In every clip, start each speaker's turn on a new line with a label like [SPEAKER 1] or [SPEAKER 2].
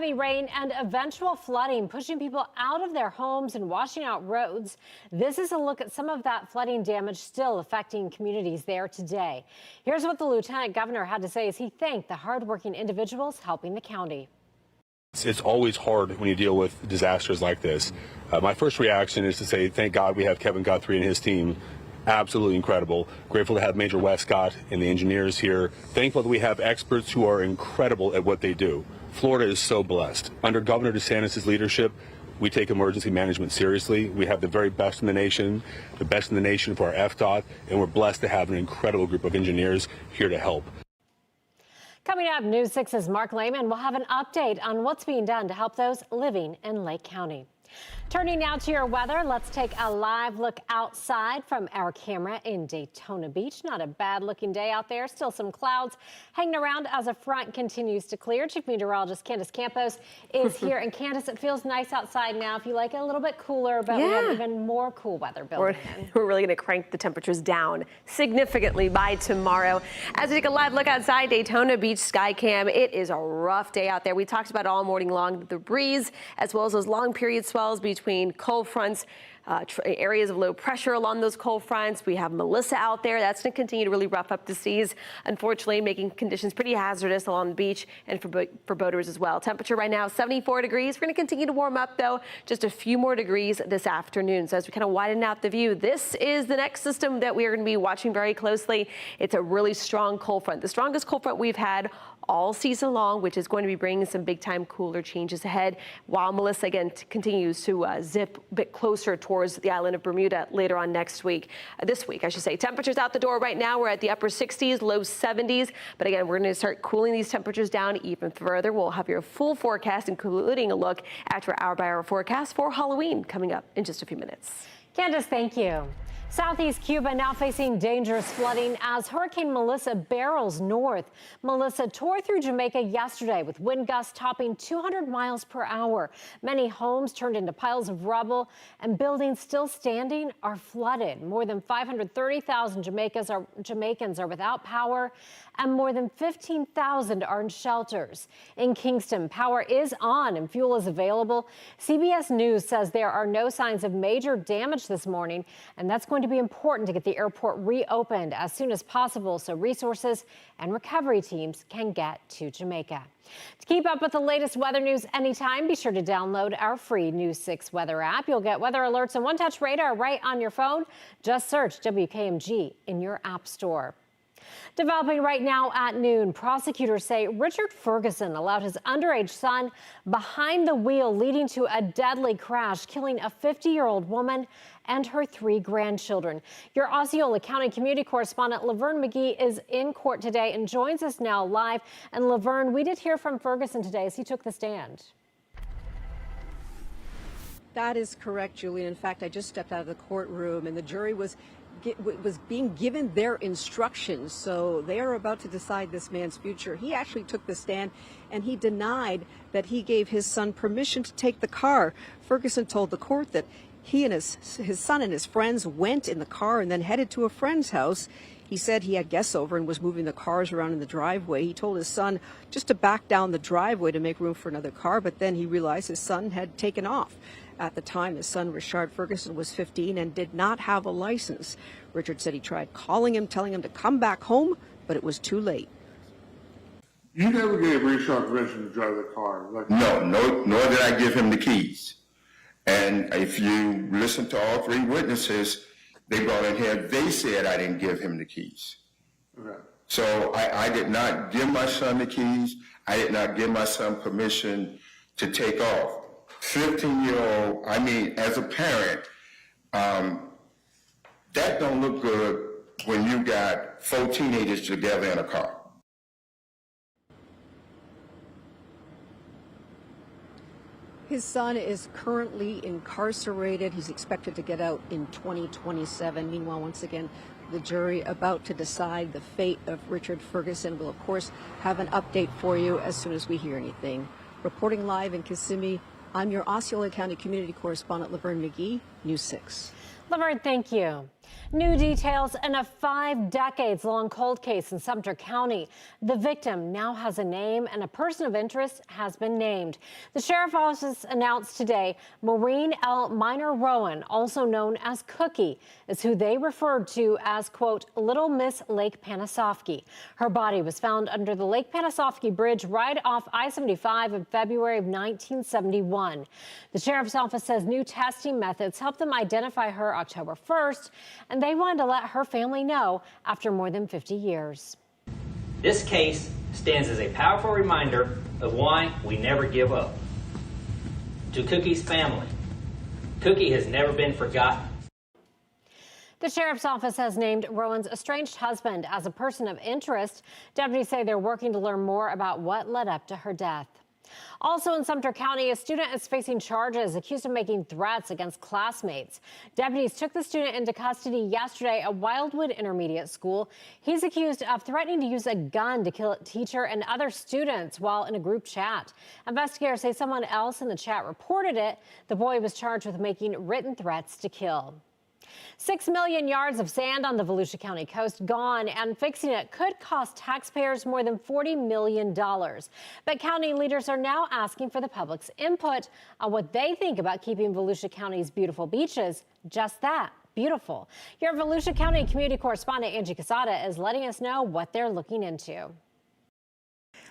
[SPEAKER 1] heavy rain and eventual flooding pushing people out of their homes and washing out roads. This is a look at some of that flooding damage still affecting communities there today. Here's what the lieutenant governor had to say as he thanked the hardworking individuals helping the county.
[SPEAKER 2] It's always hard when you deal with disasters like this. My first reaction is to say, thank God we have Kevin Guthrie and his team. Absolutely incredible. Grateful to have Major Westcott and the engineers here. Thankful that we have experts who are incredible at what they do. Florida is so blessed. Under Governor DeSantis' leadership, we take emergency management seriously. We have the very best in the nation for our FDOT, and we're blessed to have an incredible group of engineers here to help.
[SPEAKER 1] Coming up, News 6's Mark Lehman will have an update on what's being done to help those living in Lake County. Turning now to your weather, let's take a live look outside from our camera in Daytona Beach. Not a bad looking day out there. Still some clouds hanging around as a front continues to clear. Chief Meteorologist Candace Campos is here. And Candace, it feels nice outside now. If you like it a little bit cooler, but we have even more cool weather building in.
[SPEAKER 3] We're really going to crank the temperatures down significantly by tomorrow. As we take a live look outside Daytona Beach Skycam, it is a rough day out there. We talked about all morning long the breeze as well as those long period swells between cold fronts, areas of low pressure along those cold fronts. We have Melissa out there. That's going to continue to really rough up the seas, unfortunately, making conditions pretty hazardous along the beach and for boaters as well. Temperature right now, 74 degrees. We're going to continue to warm up, though, just a few more degrees this afternoon. So as we kind of widen out the view, this is the next system that we are going to be watching very closely. It's a really strong cold front, the strongest cold front we've had all season long, which is going to be bringing some big time cooler changes ahead, while Melissa again continues to zip a bit closer towards the island of Bermuda later on this week, I should say. Temperatures out the door right now, we're at the upper 60s, low 70s, but again, we're going to start cooling these temperatures down even further. We'll have your full forecast, including a look at your hour-by-hour forecast for Halloween coming up in just a few minutes.
[SPEAKER 1] Candace, thank you. Southeast Cuba now facing dangerous flooding as Hurricane Melissa barrels north. Melissa tore through Jamaica yesterday with wind gusts topping 200 miles per hour. Many homes turned into piles of rubble and buildings still standing are flooded. More than 530,000 Jamaicans are without power and more than 15,000 are in shelters. In Kingston, power is on and fuel is available. CBS News says there are no signs of major damage this morning, and that's going to be important to get the airport reopened as soon as possible so resources and recovery teams can get to Jamaica. To keep up with the latest weather news anytime, be sure to download our free News 6 weather app. You'll get weather alerts and one-touch radar right on your phone. Just search WKMG in your app store. Developing right now at noon, prosecutors say Richard Ferguson allowed his underage son behind the wheel, leading to a deadly crash, killing a 50-year-old woman and her 3 grandchildren. Your Osceola County community correspondent Laverne McGee is in court today and joins us now live. And Laverne, we did hear from Ferguson today as he took the stand.
[SPEAKER 4] That is correct, Julian. In fact, I just stepped out of the courtroom and the jury was being given their instructions, so they are about to decide this man's future. He actually took the stand and he denied that he gave his son permission to take the car. Ferguson told the court that he and his son and his friends went in the car and then headed to a friend's house. He said he had guests over and was moving the cars around in the driveway. He told his son just to back down the driveway to make room for another car, but then he realized his son had taken off. At the time, his son, Richard Ferguson, was 15 and did not have a license. Richard said he tried calling him, telling him to come back home, but it was too late.
[SPEAKER 5] You never gave Richard permission to drive the car?
[SPEAKER 6] No, nor did I give him the keys. And if you listen to all 3 witnesses, they brought in here, they said I didn't give him the keys.
[SPEAKER 5] Okay.
[SPEAKER 6] So I did not give my son the keys. I did not give my son permission to take off. 15-year-old, I mean, as a parent, that don't look good when you got 4 teenagers together in a car.
[SPEAKER 4] His son is currently incarcerated. He's expected to get out in 2027. Meanwhile, once again, the jury about to decide the fate of Richard Ferguson. We'll, of course, have an update for you as soon as we hear anything. Reporting live in Kissimmee, I'm your Osceola County community correspondent, Laverne McGee, News 6.
[SPEAKER 1] Laverne, thank you. New details in a 5 decades long cold case in Sumter County. The victim now has a name and a person of interest has been named. The sheriff's office announced today Maureen L. Minor Rowan, also known as Cookie, is who they referred to as, quote, Little Miss Lake Panasoffkee. Her body was found under the Lake Panasoffkee Bridge right off I-75 in February of 1971. The sheriff's office says new testing methods helped them identify her October 1st, and they wanted to let her family know after more than 50 years.
[SPEAKER 7] This case stands as a powerful reminder of why we never give up. To Cookie's family, Cookie has never been forgotten.
[SPEAKER 1] The sheriff's office has named Rowan's estranged husband as a person of interest. Deputies say they're working to learn more about what led up to her death. Also in Sumter County, a student is facing charges accused of making threats against classmates. Deputies took the student into custody yesterday at Wildwood Intermediate School. He's accused of threatening to use a gun to kill a teacher and other students while in a group chat. Investigators say someone else in the chat reported it. The boy was charged with making written threats to kill. 6 million yards of sand on the Volusia County coast gone, and fixing it could cost taxpayers more than $40 million. But county leaders are now asking for the public's input on what they think about keeping Volusia County's beautiful beaches just that, beautiful. Your Volusia County community correspondent Angie Casada is letting us know what they're looking into.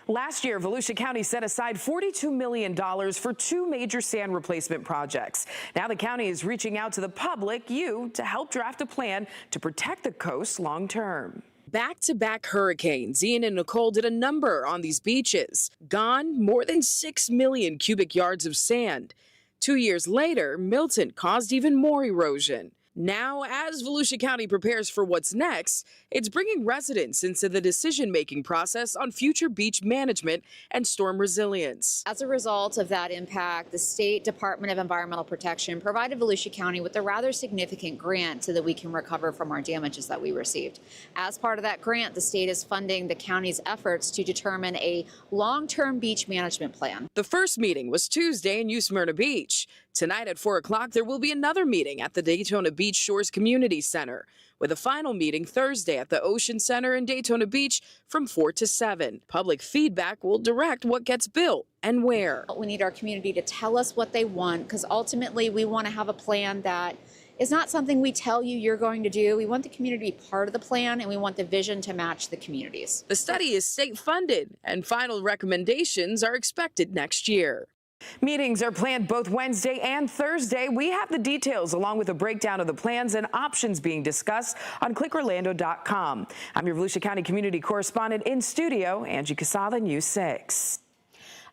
[SPEAKER 8] Last year, Volusia County set aside $42 million for 2 major sand replacement projects. Now the county is reaching out to the public, you, to help draft a plan to protect the coast long term. Back-to-back hurricanes, Ian and Nicole did a number on these beaches. Gone more than 6 million cubic yards of sand. 2 years later, Milton caused even more erosion. Now, as Volusia County prepares for what's next, it's bringing residents into the decision-making process on future beach management and storm resilience.
[SPEAKER 9] As a result of that impact, the State Department of Environmental Protection provided Volusia County with a rather significant grant so that we can recover from our damages that we received. As part of that grant, the state is funding the county's efforts to determine a long-term beach management plan.
[SPEAKER 8] The first meeting was Tuesday in New Smyrna Beach. Tonight at 4 o'clock, there will be another meeting at the Daytona Beach Shores Community Center, with a final meeting Thursday at the Ocean Center in Daytona Beach from 4 to 7. Public feedback will direct what gets built and where.
[SPEAKER 9] We need our community to tell us what they want, because ultimately we want to have a plan that is not something we tell you you're going to do. We want the community to be part of the plan, and we want the vision to match the communities.
[SPEAKER 8] The study is state funded, and final recommendations are expected next year. Meetings are planned both Wednesday and Thursday. We have the details along with a breakdown of the plans and options being discussed on clickorlando.com. I'm your Volusia County community correspondent in studio, Angie Casada, News 6.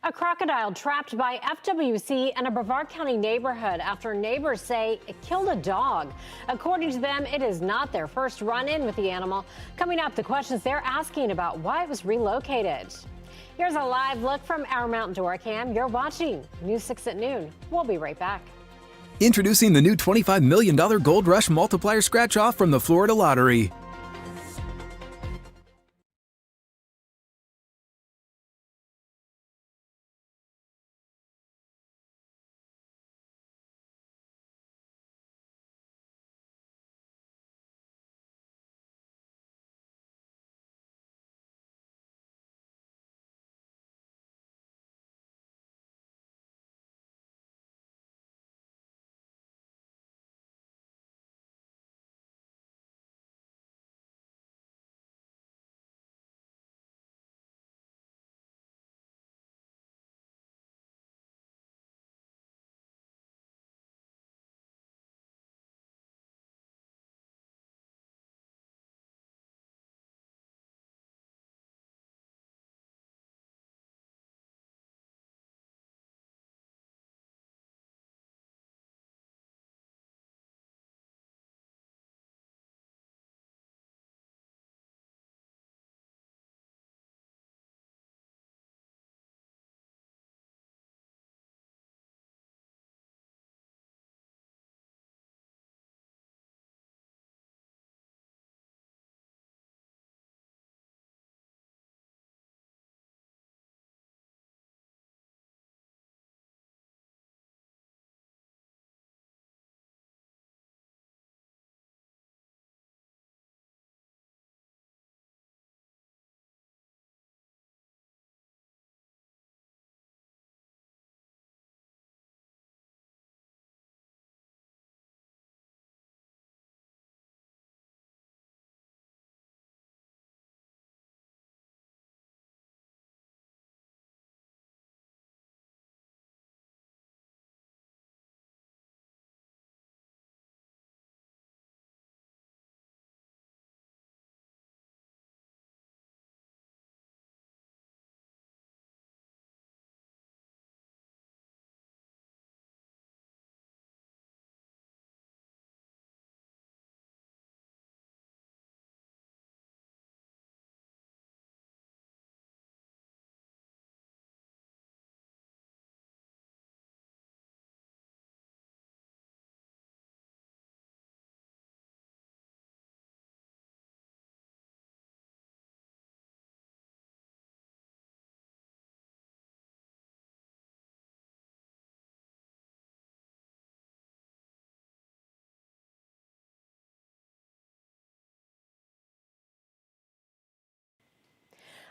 [SPEAKER 1] A crocodile trapped by FWC in a Brevard County neighborhood after neighbors say it killed a dog. According to them, it is not their first run-in with the animal. Coming up, the questions they're asking about why it was relocated. Here's a live look from our Mount Dora cam. You're watching News 6 at noon. We'll be right back.
[SPEAKER 10] Introducing the new $25 million Gold Rush Multiplier Scratch-Off from the Florida Lottery.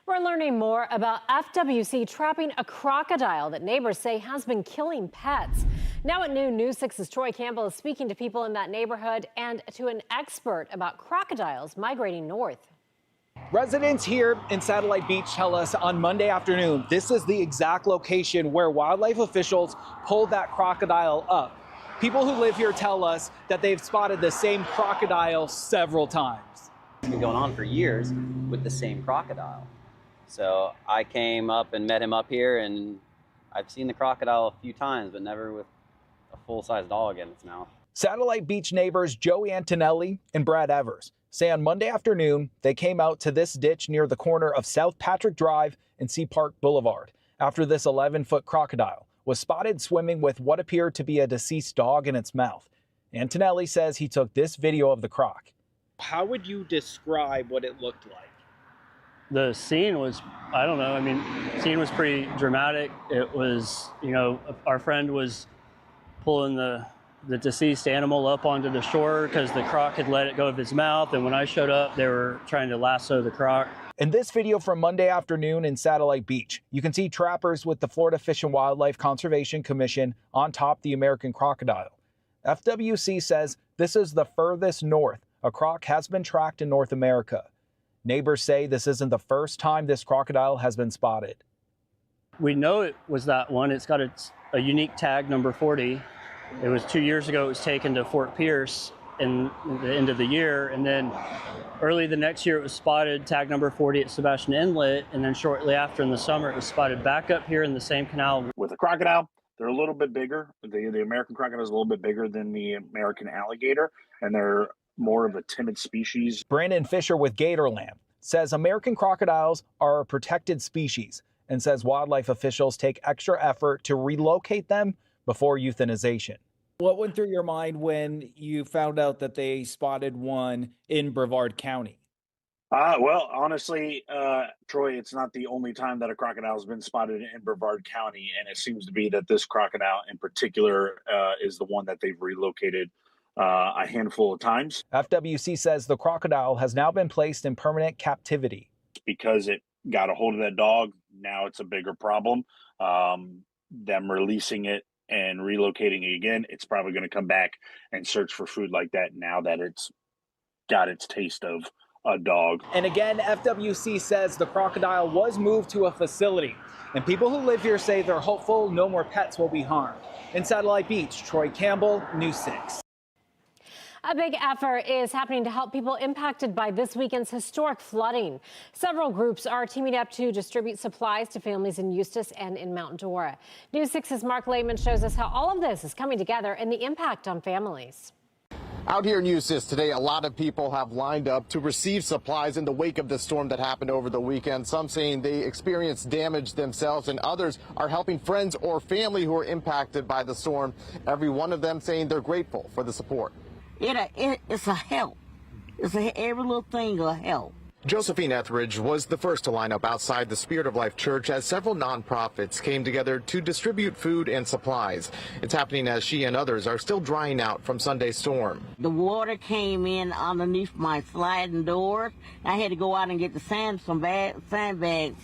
[SPEAKER 1] We're learning more about FWC trapping a crocodile that neighbors say has been killing pets. Now at noon, News 6's Troy Campbell is speaking to people in that neighborhood and to an expert about crocodiles migrating north.
[SPEAKER 11] Residents here in Satellite Beach tell us on Monday afternoon, this is the exact location where wildlife officials pulled that crocodile up. People who live here tell us that they've spotted the same crocodile several times.
[SPEAKER 12] It's been going on for years with the same crocodile. So I came up and met him up here, and I've seen the crocodile a few times, but never with a full-size dog in its mouth.
[SPEAKER 11] Satellite Beach neighbors Joey Antonelli and Brad Evers say on Monday afternoon they came out to this ditch near the corner of South Patrick Drive and Sea Park Boulevard after this 11-foot crocodile was spotted swimming with what appeared to be a deceased dog in its mouth. Antonelli says he took this video of the croc. How would you describe what it looked like?
[SPEAKER 13] The scene was, I don't know, I mean, the scene was pretty dramatic. It was, you know, our friend was pulling the deceased animal up onto the shore because the croc had let it go of his mouth. And when I showed up, they were trying to lasso the croc.
[SPEAKER 11] In this video from Monday afternoon in Satellite Beach, you can see trappers with the Florida Fish and Wildlife Conservation Commission on top the American crocodile. FWC says this is the furthest north a croc has been tracked in North America. Neighbors say this isn't the first time this crocodile has been spotted.
[SPEAKER 13] We know it was that one. It's got a unique tag, number 40. It was 2 years ago. It was taken to Fort Pierce in the end of the year. And then early the next year, it was spotted, tag number 40 at Sebastian Inlet. And then shortly after in the summer, it was spotted back up here in the same canal.
[SPEAKER 14] With a crocodile, they're a little bit bigger. The American crocodile is a little bit bigger than the American alligator, and they're more of a timid species.
[SPEAKER 11] Brandon Fisher with Gatorland says American crocodiles are a protected species and says wildlife officials take extra effort to relocate them before euthanization. What went through your mind when you found out that they spotted one in Brevard County?
[SPEAKER 14] Well, honestly, Troy, it's not the only time that a crocodile has been spotted in Brevard County, and it seems to be that this crocodile in particular is the one that they've relocated a handful of times.
[SPEAKER 11] FWC says the crocodile has now been placed in permanent captivity.
[SPEAKER 14] Because it got a hold of that dog, now it's a bigger problem. Them releasing it and relocating it again, it's probably going to come back and search for food like that now that it's got its taste of a dog.
[SPEAKER 11] And again, FWC says the crocodile was moved to a facility, and people who live here say they're hopeful no more pets will be harmed. In Satellite Beach, Troy Campbell, News 6.
[SPEAKER 1] A big effort is happening to help people impacted by this weekend's historic flooding. Several groups are teaming up to distribute supplies to families in Eustis and in Mount Dora. News 6's Mark Lehman shows us how all of this is coming together and the impact on families.
[SPEAKER 15] Out here in Eustis today, a lot of people have lined up to receive supplies in the wake of the storm that happened over the weekend. Some saying they experienced damage themselves, and others are helping friends or family who are impacted by the storm. Every one of them saying they're grateful for the support.
[SPEAKER 16] It's a help. Every little thing a help.
[SPEAKER 15] Josephine Etheridge was the first to line up outside the Spirit of Life Church as several nonprofits came together to distribute food and supplies. It's happening as she and others are still drying out from Sunday's storm.
[SPEAKER 16] The water came in underneath my sliding doors. I had to go out and get the sandbags.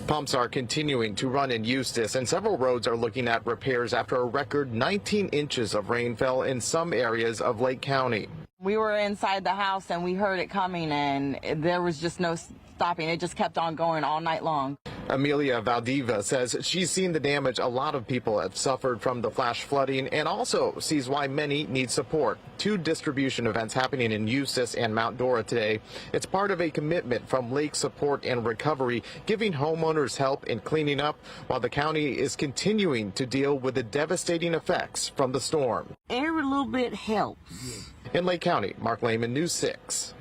[SPEAKER 15] Pumps are continuing to run in Eustis, and several roads are looking at repairs after a record 19 inches of rain fell in some areas of Lake County.
[SPEAKER 17] We were inside the house and we heard it coming, and there was just no stopping. It just kept on going all night long.
[SPEAKER 15] Amelia Valdiva says she's seen the damage a lot of people have suffered from the flash flooding and also sees why many need support. 2 distribution events happening in Eustis and Mount Dora today. It's part of a commitment from Lake Support and Recovery, giving homeowners help in cleaning up while the county is continuing to deal with the devastating effects from the storm.
[SPEAKER 16] Every little bit helps.
[SPEAKER 15] In Lake County, Mark Lehman, News 6.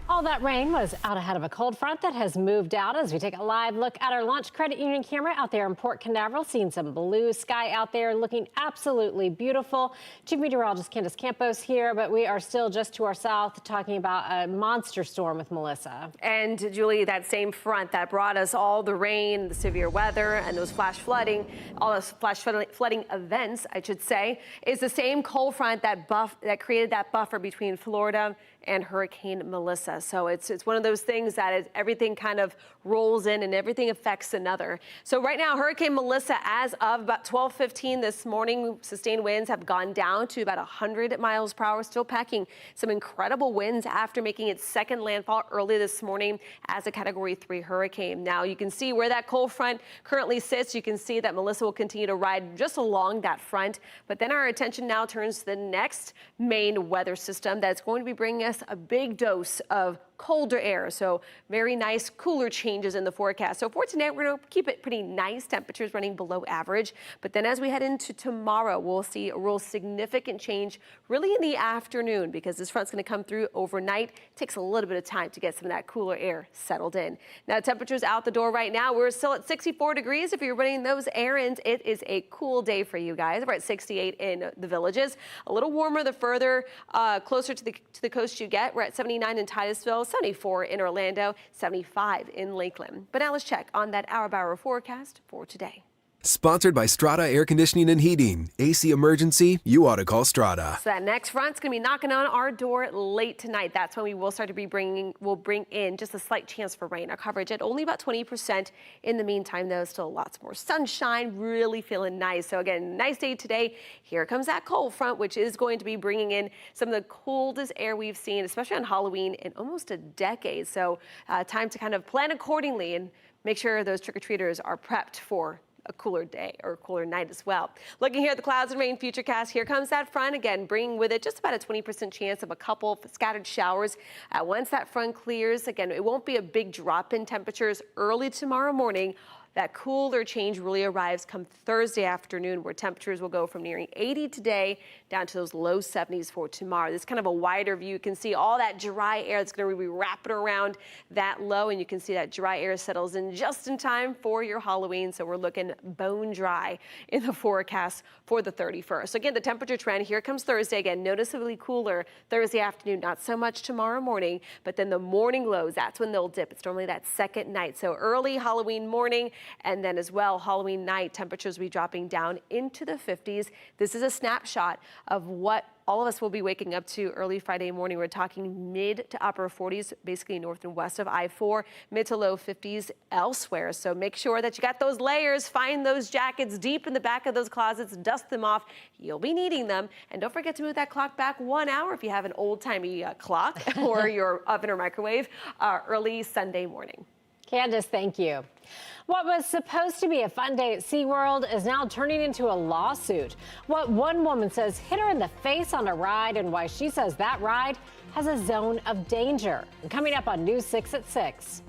[SPEAKER 1] All that rain was out ahead of a cold front that has moved out as we take a live look at our Launch Credit Union camera out there in Port Canaveral, seeing some blue sky out there looking absolutely beautiful. Chief Meteorologist Candace Campos here, but we are still just to our south talking about a monster storm with Melissa.
[SPEAKER 3] And Julie, that same front that brought us all the rain, the severe weather, and those flash flooding, all those flash flooding events, I should say, is the same cold front that created that buffer between Florida and Hurricane Melissa. So it's one of those things that everything kind of rolls in and everything affects another. So right now, Hurricane Melissa, as of about 12:15 this morning, sustained winds have gone down to about 100 miles per hour, still packing some incredible winds after making its second landfall early this morning as a Category 3 hurricane. Now you can see where that cold front currently sits. You can see that Melissa will continue to ride just along that front. But then our attention now turns to the next main weather system that's going to be bringing us a big dose of colder air. So very nice cooler changes in the forecast. So for tonight, we're going to keep it pretty nice. Temperatures running below average. But then as we head into tomorrow, we'll see a real significant change really in the afternoon because this front's going to come through overnight. It takes a little bit of time to get some of that cooler air settled in. Now temperatures out the door right now, we're still at 64 degrees. If you're running those errands, it is a cool day for you guys. We're at 68 in the Villages. A little warmer the further closer to the coast you get. We're at 79 in Titusville, 74 in Orlando, 75 in Lakeland. But now let's check on that hour-by-hour forecast for today.
[SPEAKER 10] Sponsored by Strata Air Conditioning and Heating. AC emergency, you ought to call Strata.
[SPEAKER 3] So that next front's going to be knocking on our door late tonight. That's when we will start to we'll bring in just a slight chance for rain. Our coverage at only about 20%. In the meantime, though, still lots more sunshine, really feeling nice. So again, nice day today. Here comes that cold front, which is going to be bringing in some of the coldest air we've seen, especially on Halloween, in almost a decade. So time to kind of plan accordingly and make sure those trick-or-treaters are prepped for a cooler day or a cooler night as well. Looking here at the clouds and rain futurecast, here comes that front again, bringing with it just about a 20% chance of a couple of scattered showers. Once that front clears, again, it won't be a big drop in temperatures early tomorrow morning. That cooler change really arrives come Thursday afternoon, where temperatures will go from nearing 80 today down to those low 70s for tomorrow. This is kind of a wider view. You can see all that dry air that's going to be wrapping around that low, and you can see that dry air settles in just in time for your Halloween. So we're looking bone dry in the forecast for the 31st. So again, the temperature trend, here comes Thursday again, noticeably cooler Thursday afternoon, not so much tomorrow morning, but then the morning lows, that's when they'll dip. It's normally that second night. So early Halloween morning, and then as well, Halloween night, temperatures will be dropping down into the 50s. This is a snapshot of what all of us will be waking up to early Friday morning. We're talking mid to upper 40s, basically north and west of I-4, mid to low 50s elsewhere. So make sure that you got those layers, find those jackets deep in the back of those closets, dust them off. You'll be needing them. And don't forget to move that clock back 1 hour if you have an old-timey clock or your oven or microwave early Sunday morning.
[SPEAKER 1] Candace, thank you. What was supposed to be a fun day at SeaWorld is now turning into a lawsuit. What one woman says hit her in the face on a ride, and why she says that ride has a zone of danger. Coming up on News 6 at 6.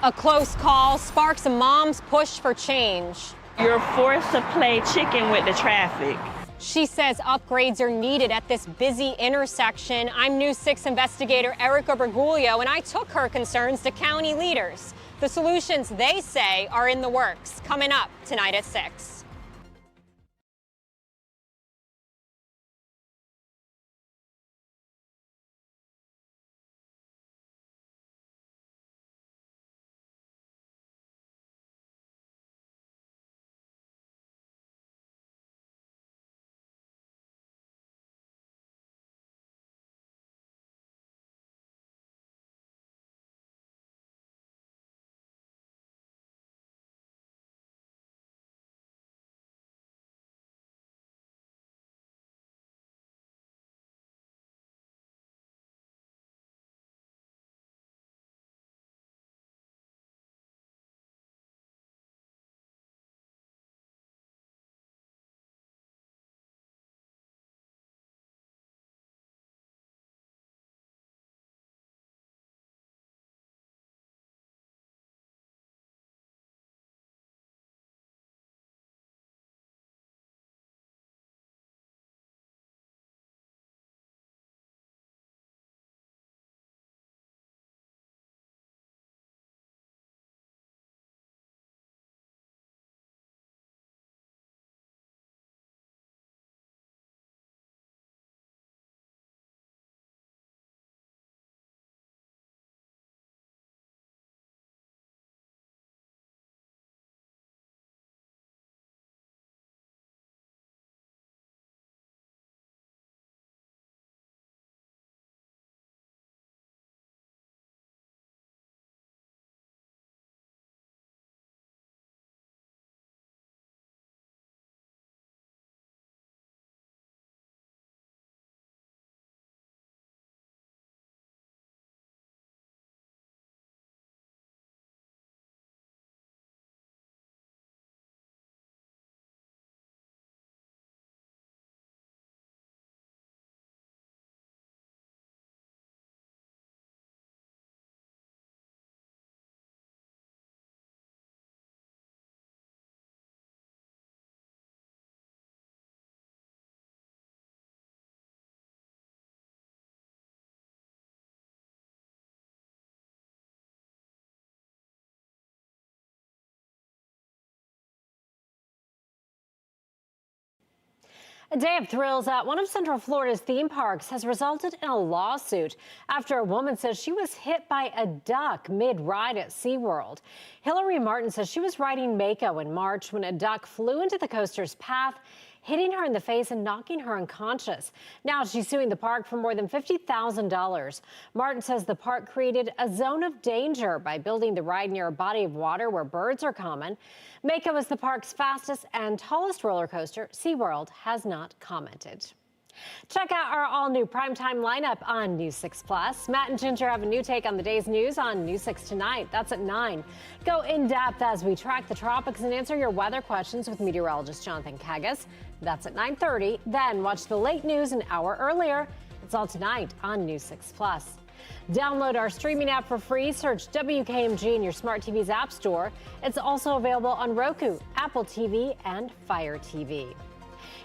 [SPEAKER 18] A close call sparks a mom's push for change.
[SPEAKER 19] You're forced to play chicken with the traffic.
[SPEAKER 18] She says upgrades are needed at this busy intersection. I'm News 6 investigator Erica Bergoglio, and I took her concerns to county leaders. The solutions they say are in the works. Coming up tonight at 6.
[SPEAKER 1] A day of thrills at one of Central Florida's theme parks has resulted in a lawsuit after a woman says she was hit by a duck mid-ride at SeaWorld. Hillary Martin says she was riding Mako in March when a duck flew into the coaster's path, hitting her in the face and knocking her unconscious. Now she's suing the park for more than $50,000. Martin says the park created a zone of danger by building the ride near a body of water where birds are common. Mako is the park's fastest and tallest roller coaster. SeaWorld has not commented. Check out our all-new primetime lineup on News 6 Plus. Matt and Ginger have a new take on the day's news on News 6 tonight. That's at 9. Go in-depth as we track the tropics and answer your weather questions with meteorologist Jonathan Kagas. That's at 9:30. Then watch the late news an hour earlier. It's all tonight on News 6 Plus. Download our streaming app for free. Search WKMG in your smart TV's app store. It's also available on Roku, Apple TV, and Fire TV.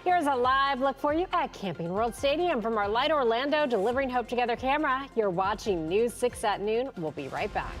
[SPEAKER 1] Here's a live look for you at Camping World Stadium from our Light Orlando Delivering Hope Together camera. You're watching News 6 at noon. We'll be right back.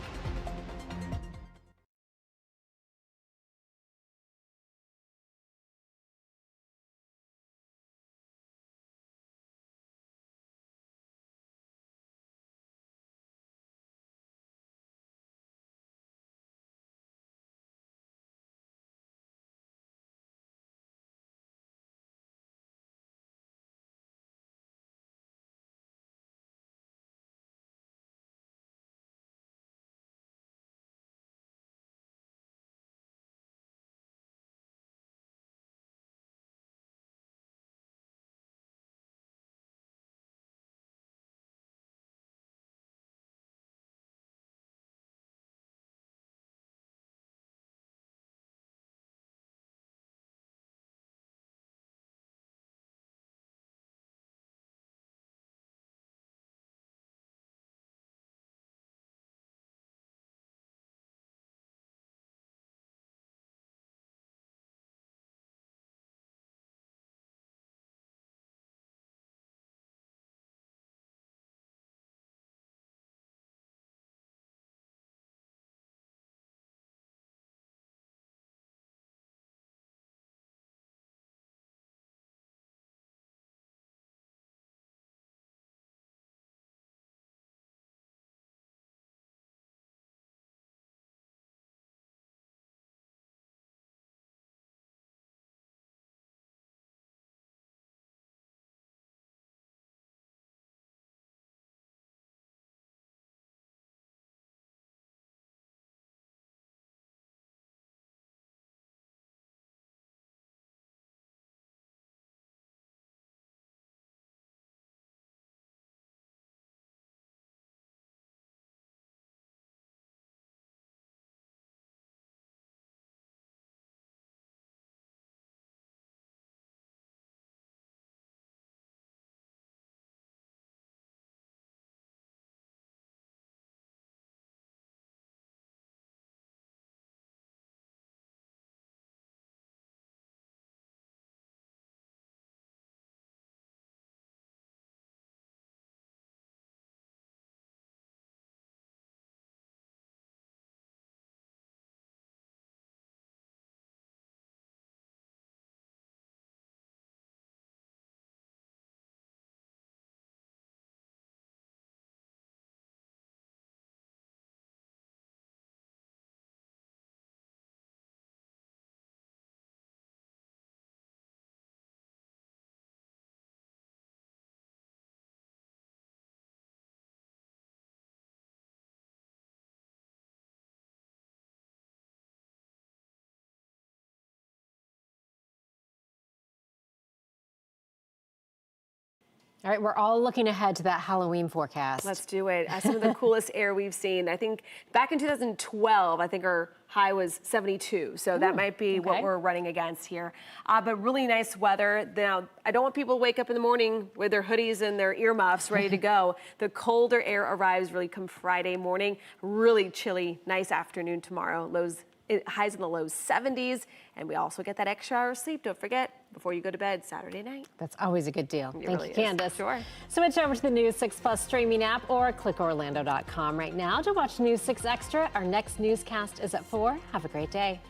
[SPEAKER 1] All right, we're all looking ahead to that Halloween forecast.
[SPEAKER 3] Let's do it. Some of the coolest air we've seen. I think back in 2012, I think our high was 72. So that might be what we're running against here. But really nice weather. Now, I don't want people to wake up in the morning with their hoodies and their earmuffs ready to go. The colder air arrives really come Friday morning. Really chilly, nice afternoon tomorrow. Highs in the low 70s, and we also get that extra hour of sleep, don't forget, before you go to bed Saturday night.
[SPEAKER 1] That's always a good deal. Thank you, Candace.
[SPEAKER 3] Sure.
[SPEAKER 1] Switch over to the News 6 Plus streaming app or clickorlando.com right now to watch News 6 Extra. Our next newscast is at 4. Have a great day.